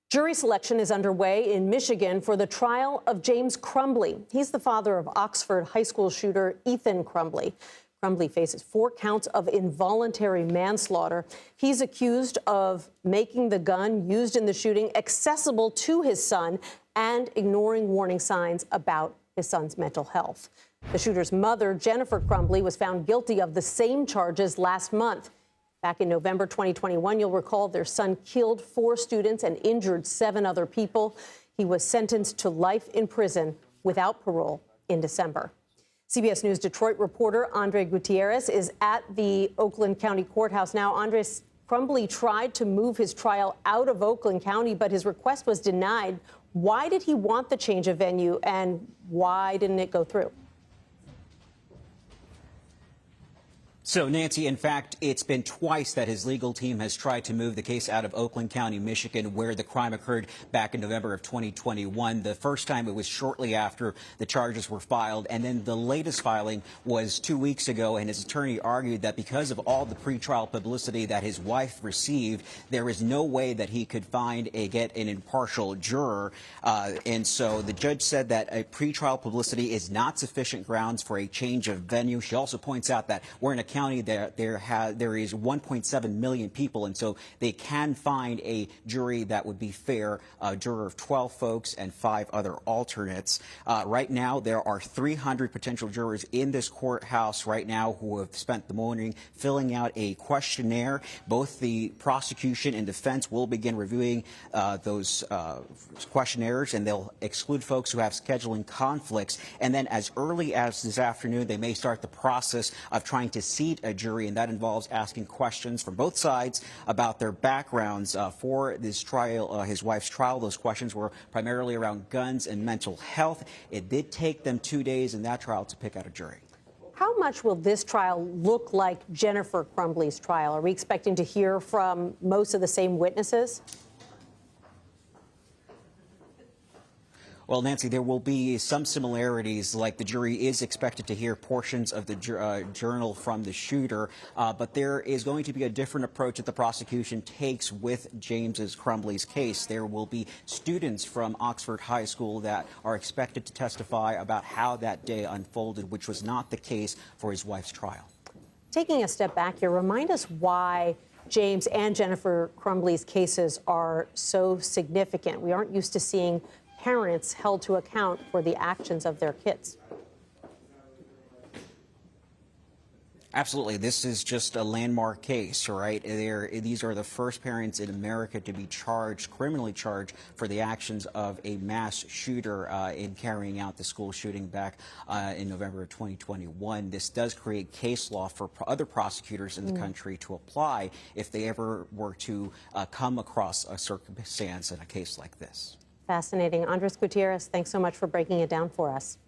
Jury selection is underway in Michigan for the trial of James Crumbley. He's the father of Oxford high school shooter Ethan Crumbley. Crumbley faces 4 counts of involuntary manslaughter. He's accused of making the gun used in the shooting accessible to his son and ignoring warning signs about his son's mental health. The shooter's mother, Jennifer Crumbley, was found guilty of the same charges last month. Back in November 2021, you'll recall their son killed 4 students and injured 7 other people. He was sentenced to life in prison without parole in December. CBS News Detroit reporter Andre Gutierrez is at the Oakland County Courthouse now. Andre, Crumbley tried to move his trial out of Oakland County, but his request was denied. Why did he want the change of venue, and why didn't it go through? So, Nancy, in fact, it's been twice that his legal team has tried to move the case out of Oakland County, Michigan, where the crime occurred back in November of 2021. The first time it was shortly after the charges were filed, and then the latest filing was 2 weeks ago, and his attorney argued that because of all the pretrial publicity that his wife received, there is no way that he could get an impartial juror. And so the judge said that a pretrial publicity is not sufficient grounds for a change of venue. She also points out that we're in a county there is 1.7 million people, and so they can find a jury that would be fair, a juror of 12 folks and 5 other alternates. Right now, there are 300 potential jurors in this courthouse right now who have spent the morning filling out a questionnaire. Both the prosecution and defense will begin reviewing those questionnaires, and they'll exclude folks who have scheduling conflicts. And then as early as this afternoon, they may start the process of trying to seat a jury, and that involves asking questions from both sides about their backgrounds. For this trial, his wife's trial, those questions were primarily around guns and mental health. It did take them 2 days in that trial to pick out a jury. How much will this trial look like Jennifer Crumbley's trial? Are we expecting to hear from most of the same witnesses? Well, Nancy, there will be some similarities, like the jury is expected to hear portions of the journal from the shooter, but there is going to be a different approach that the prosecution takes with James's Crumbley's case. There will be students from Oxford High School that are expected to testify about how that day unfolded, which was not the case for his wife's trial. Taking a step back here, remind us why James and Jennifer Crumbley's cases are so significant. We aren't used to seeing parents held to account for the actions of their kids. Absolutely. This is just a landmark case, right? These are the first parents in America to be criminally charged for the actions of a mass shooter in carrying out the school shooting back in November of 2021. This does create case law for other prosecutors in the country to apply if they ever were to come across a circumstance in a case like this. Fascinating. Andres Gutierrez, thanks so much for breaking it down for us.